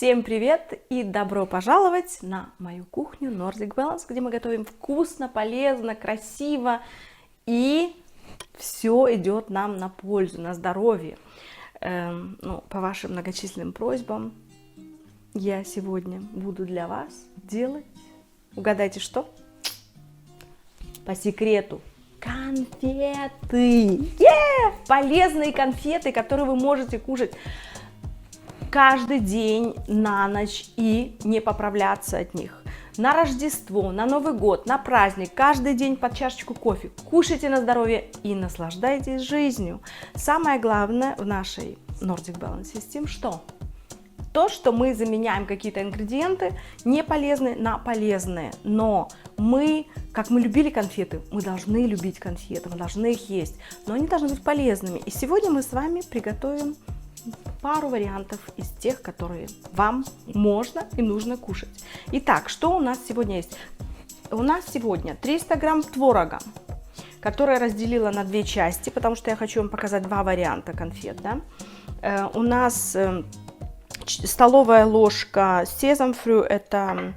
Всем привет и добро пожаловать на мою кухню Nordic Balance, где мы готовим вкусно, полезно, красиво и все идет нам на пользу, на здоровье. По вашим многочисленным просьбам я сегодня буду для вас делать, угадайте что? По секрету, конфеты! Полезные конфеты, которые вы можете кушать каждый день на ночь и не поправляться от них. На Рождество, на Новый год, на праздник, каждый день под чашечку кофе. Кушайте на здоровье и наслаждайтесь жизнью. Самое главное в нашей Nordic Balance системе что? То, что мы заменяем какие-то ингредиенты не полезные на полезные. Но мы, как мы любили конфеты, мы должны любить конфеты, мы должны их есть. Но они должны быть полезными. И сегодня мы с вами приготовим пару вариантов из тех, которые вам можно и нужно кушать. Итак, что у нас сегодня есть? У нас сегодня 300 грамм творога, который я разделила на две части, потому что я хочу вам показать два варианта конфет. Да? У нас столовая ложка сезамфрю, это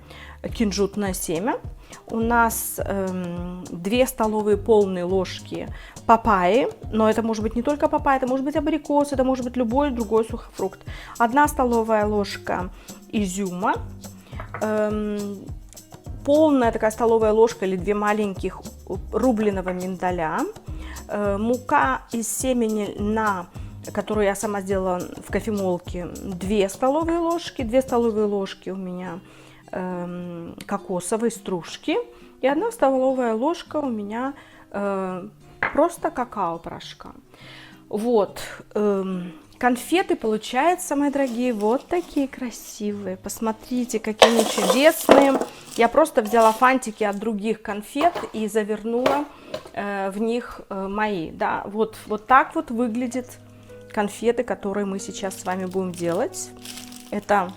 кунжутное семя. У нас 2 столовые полные ложки папайи, но это может быть не только папайя, это может быть абрикос, это может быть любой другой сухофрукт. 1 столовая ложка изюма, полная такая столовая ложка или 2 маленьких рубленого миндаля, мука из семени льна, которую я сама сделала в кофемолке, 2 столовые ложки, 2 столовые ложки у меня кокосовой стружки и 1 столовая ложка у меня просто какао-порошка. Вот, конфеты получаются, мои дорогие, вот такие красивые. Посмотрите, какие они чудесные. Я просто взяла фантики от других конфет и завернула в них мои. Да? Вот так вот выглядят конфеты, которые мы сейчас с вами будем делать. Это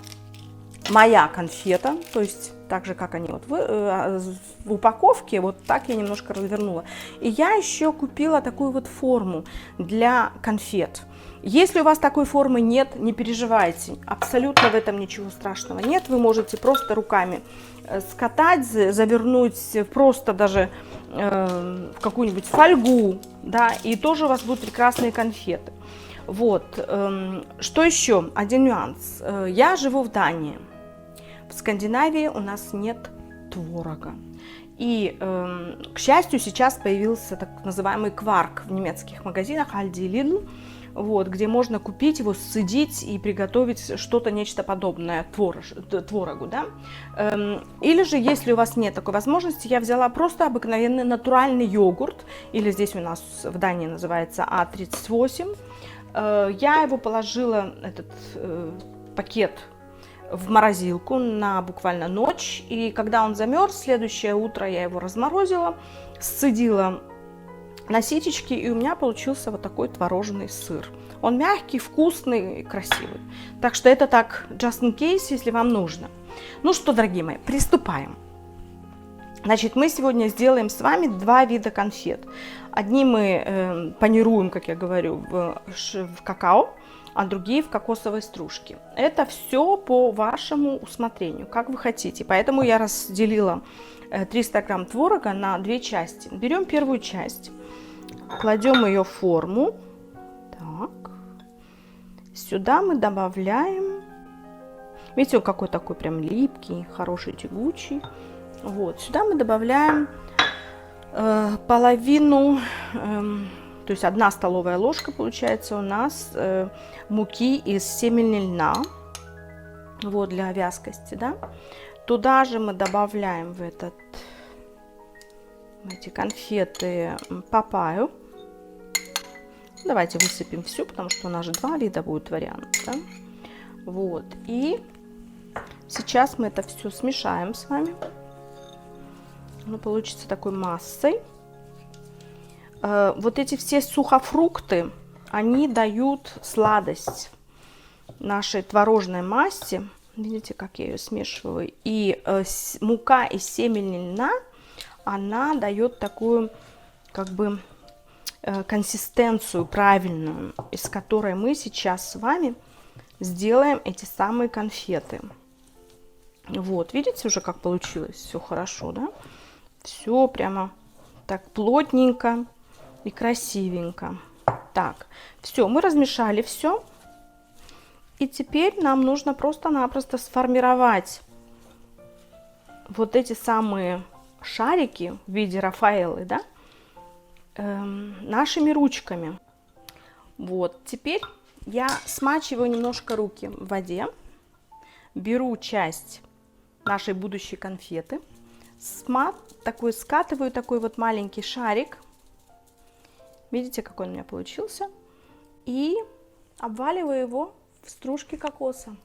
моя конфета, то есть так же, как они вот в упаковке, вот так я немножко развернула. И я еще купила такую вот форму для конфет. Если у вас такой формы нет, не переживайте, абсолютно в этом ничего страшного нет. Вы можете просто руками скатать, завернуть просто даже в какую-нибудь фольгу, да, и тоже у вас будут прекрасные конфеты. Вот, что еще? Один нюанс. Я живу в Дании. В Скандинавии у нас нет творога. И, к счастью, сейчас появился так называемый кварк в немецких магазинах Aldi и Lidl, вот, где можно купить его, сцедить и приготовить что-то, нечто подобное творогу. Да? Или же, если у вас нет такой возможности, я взяла просто обыкновенный натуральный йогурт, или здесь у нас в Дании называется А38. Я его положила, этот пакет, в морозилку на буквально ночь, и когда он замерз, следующее утро я его разморозила, сцедила на ситечки, и у меня получился вот такой творожный сыр. Он мягкий, вкусный и красивый. Так что это так, just in case, если вам нужно. Ну что, дорогие мои, приступаем. Значит, мы сегодня сделаем с вами 2 вида конфет. Одни мы панируем, как я говорю, в какао, а другие в кокосовой стружке. Это все по вашему усмотрению, как вы хотите. Поэтому я разделила 300 грамм творога на 2 части. Берем первую часть, кладем ее в форму. Так. Сюда мы добавляем, видите, он какой такой прям липкий, хороший, тягучий. Вот, сюда мы добавляем половину, то есть 1 столовая ложка получается у нас муки из семени льна, вот, для вязкости, да. Туда же мы добавляем в эти конфеты папайю. Давайте высыпем всю, потому что у нас же 2 вида будет варианта, да? Вот, и сейчас мы это все смешаем с вами. Оно получится такой массой. Вот эти все сухофрукты, они дают сладость нашей творожной массе. Видите, как я ее смешиваю. И мука из семени льна, она дает такую, как бы, консистенцию правильную, из которой мы сейчас с вами сделаем эти самые конфеты. Вот, видите уже, как получилось? Все хорошо, да? Все прямо так плотненько и красивенько. Так, все, мы размешали все. И теперь нам нужно просто-напросто сформировать вот эти самые шарики в виде Рафаэллы, да, нашими ручками. Вот, теперь я смачиваю немножко руки в воде, беру часть нашей будущей конфеты, скатываю такой вот маленький шарик. Видите, какой он у меня получился? И обваливаю его в стружки кокоса.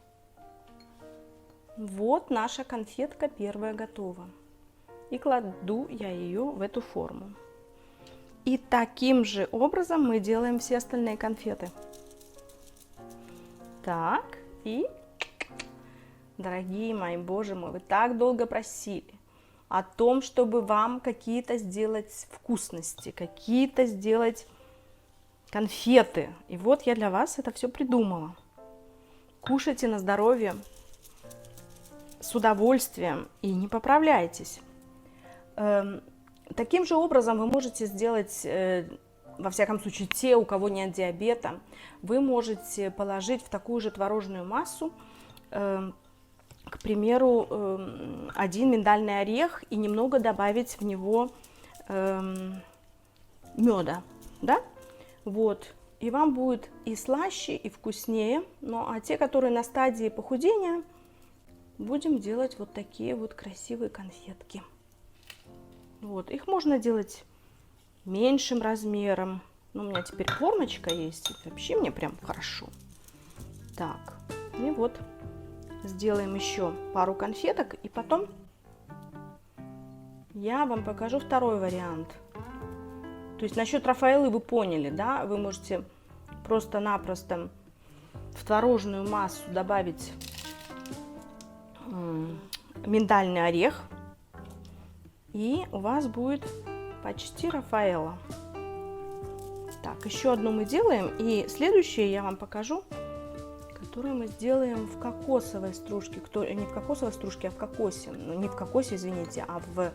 Вот наша конфетка первая готова. И кладу я ее в эту форму. И таким же образом мы делаем все остальные конфеты. Так, и, дорогие мои, боже мой, вы так долго просили о том, чтобы вам какие-то сделать вкусности, какие-то сделать конфеты. И вот я для вас это все придумала. Кушайте на здоровье, с удовольствием и не поправляйтесь. Таким же образом вы можете сделать, во всяком случае, те, у кого нет диабета, вы можете положить в такую же творожную массу, к примеру, один миндальный орех и немного добавить в него меда, да? Вот. И вам будет и слаще, и вкуснее. Ну, а те, которые на стадии похудения, будем делать вот такие вот красивые конфетки. Вот. Их можно делать меньшим размером. Ну, у меня теперь формочка есть. И вообще мне прям хорошо. Так. И вот. Сделаем еще пару конфеток. И потом я вам покажу второй вариант. То есть насчет Рафаэллы вы поняли, да? Вы можете просто-напросто в творожную массу добавить миндальный орех, и у вас будет почти Рафаэлла. Так, еще одну мы делаем, и следующее я вам покажу, которую мы сделаем в кокосовой стружке. Не в кокосовой стружке, а в кокосе. Ну, не в кокосе, извините, а в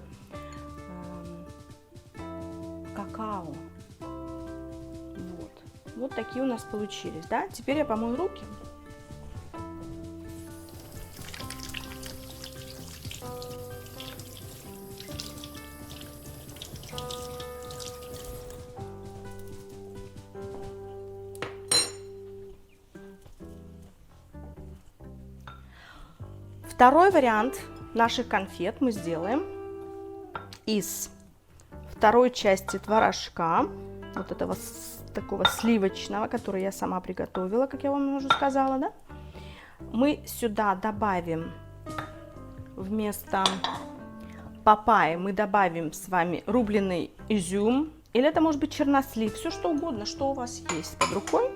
какао. Вот. Вот такие у нас получились, да? Теперь я помою руки. Второй вариант наших конфет мы сделаем из второй части творожка, вот этого такого сливочного, который я сама приготовила, как я вам уже сказала, да? Мы сюда добавим вместо папайи, мы добавим с вами рубленый изюм, или это может быть чернослив, все что угодно, что у вас есть под рукой.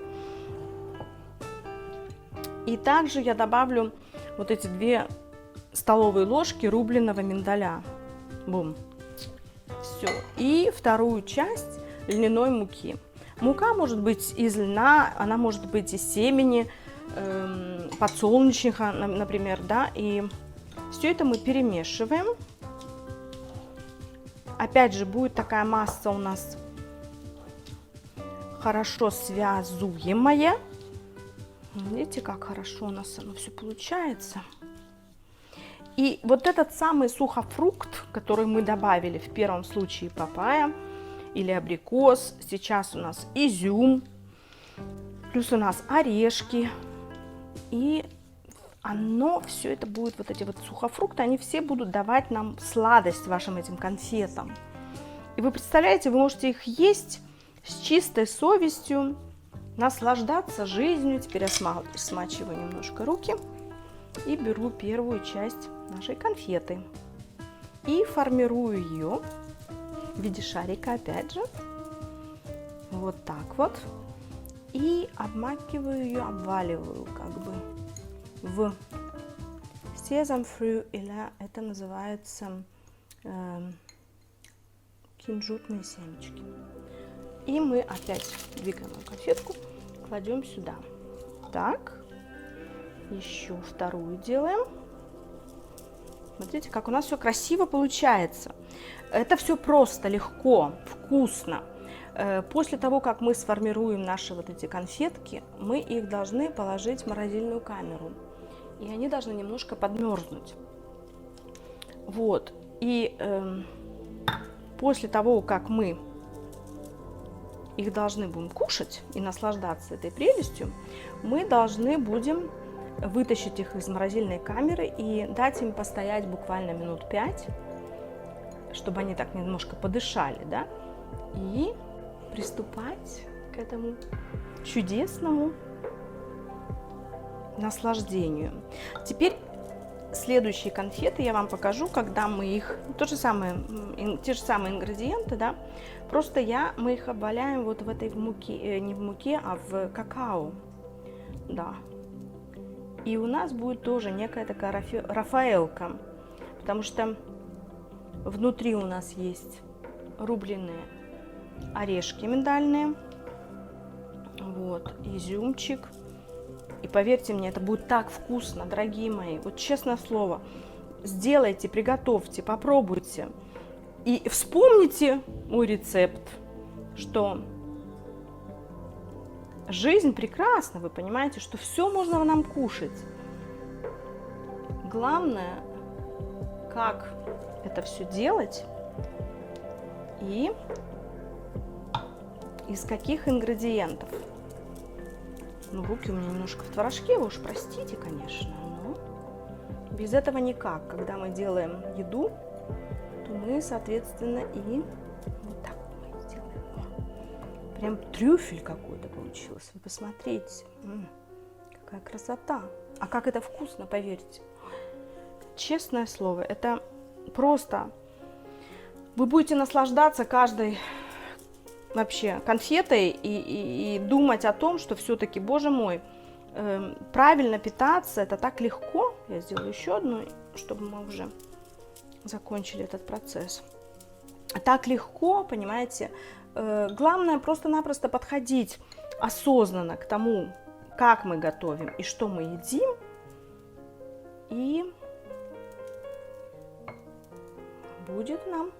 И также я добавлю вот эти 2 столовые ложки рубленого миндаля. Бум. Все. И вторую часть льняной муки. Мука может быть из льна, она может быть из семени, подсолнечника, например, да. И все это мы перемешиваем. Опять же, будет такая масса у нас хорошо связуемая. Видите, как хорошо у нас оно все получается. И вот этот самый сухофрукт, который мы добавили в первом случае папайя или абрикос, сейчас у нас изюм, плюс у нас орешки. И оно, все это будет, вот эти вот сухофрукты, они все будут давать нам сладость вашим этим конфетам. И вы представляете, вы можете их есть с чистой совестью, наслаждаться жизнью. Теперь я смачиваю немножко руки и беру первую часть нашей конфеты и формирую ее в виде шарика, опять же, вот так вот, и обмакиваю ее, обваливаю как бы в сезамфрü, или это называется кунжутные семечки. И мы опять двигаем конфетку, кладем сюда. Так. Еще вторую делаем. Смотрите, как у нас все красиво получается. Это все просто, легко, вкусно. После того, как мы сформируем наши вот эти конфетки, мы их должны положить в морозильную камеру. И они должны немножко подмерзнуть. Вот. И после того, как мы их должны будем кушать и наслаждаться этой прелестью, мы должны будем вытащить их из морозильной камеры и дать им постоять буквально минут 5, чтобы они так немножко подышали, да, и приступать к этому чудесному наслаждению. Теперь следующие конфеты я вам покажу, когда мы их, те же самые ингредиенты, да, просто мы их обваляем вот в этой муке, не в муке, а в какао, да. И у нас будет тоже некая такая рафаэлка, потому что внутри у нас есть рубленые орешки миндальные, вот, изюмчик. И поверьте мне, это будет так вкусно, дорогие мои. Вот честное слово, сделайте, приготовьте, попробуйте. И вспомните мой рецепт, что жизнь прекрасна, вы понимаете, что все можно нам кушать. Главное, как это все делать и из каких ингредиентов. Ну, руки у меня немножко в творожке, вы уж простите, конечно, но без этого никак. Когда мы делаем еду, то мы, соответственно, и вот так мы сделаем. Прям трюфель какой-то получился. Вы посмотрите, какая красота. А как это вкусно, поверьте. Честное слово, это просто... Вы будете наслаждаться каждой вообще конфетой и думать о том, что все-таки, боже мой, правильно питаться, это так легко. Я сделаю еще одну, чтобы мы уже закончили этот процесс. Так легко, понимаете. Главное просто-напросто подходить осознанно к тому, как мы готовим и что мы едим. И будет нам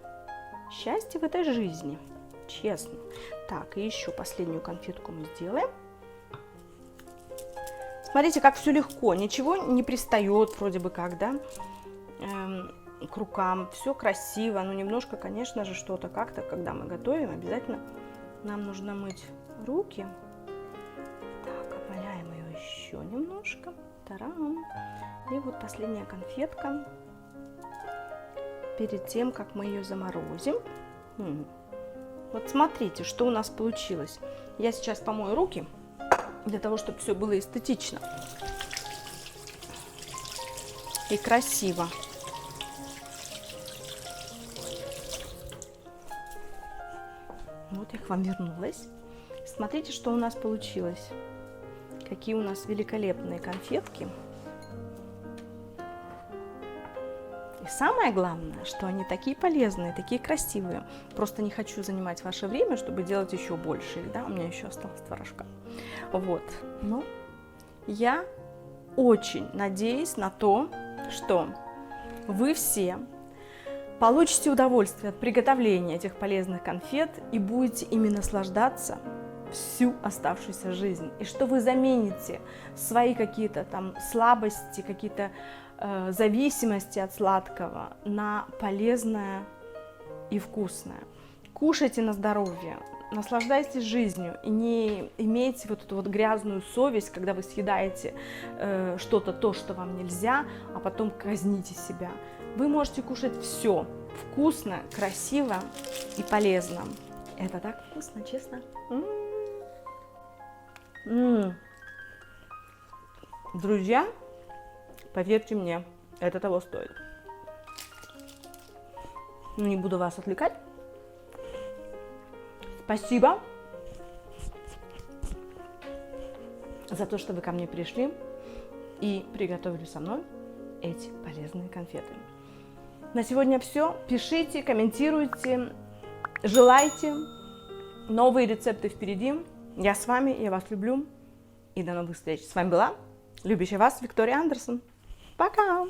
счастье в этой жизни. Честно. Так, и еще последнюю конфетку мы сделаем. Смотрите, как все легко, ничего не пристает вроде бы как, да, к рукам. Все красиво, но немножко, конечно же, что-то как-то, когда мы готовим, обязательно нам нужно мыть руки. Так, обваляем ее еще немножко. Тарам. И вот последняя конфетка. Перед тем, как мы ее заморозим. Вот смотрите, что у нас получилось. Я сейчас помою руки, для того, чтобы все было эстетично и красиво. Вот я к вам вернулась. Смотрите, что у нас получилось. Какие у нас великолепные конфетки. И самое главное, что они такие полезные, такие красивые. Просто не хочу занимать ваше время, чтобы делать еще больше их, да, у меня еще осталось творожка. Вот, но я очень надеюсь на то, что вы все получите удовольствие от приготовления этих полезных конфет и будете ими наслаждаться всю оставшуюся жизнь. И что вы замените свои какие-то там слабости, какие-то зависимости от сладкого на полезное и вкусное. Кушайте на здоровье, наслаждайтесь жизнью и не имейте вот эту вот грязную совесть, когда вы съедаете что-то, то, что вам нельзя, а потом казните себя. Вы можете кушать все вкусно, красиво и полезно. Это так вкусно, честно. Друзья, поверьте мне, это того стоит. Ну, не буду вас отвлекать. Спасибо за то, что вы ко мне пришли и приготовили со мной эти полезные конфеты. На сегодня все. Пишите, комментируйте, желайте. Новые рецепты впереди. Я с вами, я вас люблю. И до новых встреч. С вами была Любящая вас Виктория Андерсон. Пока!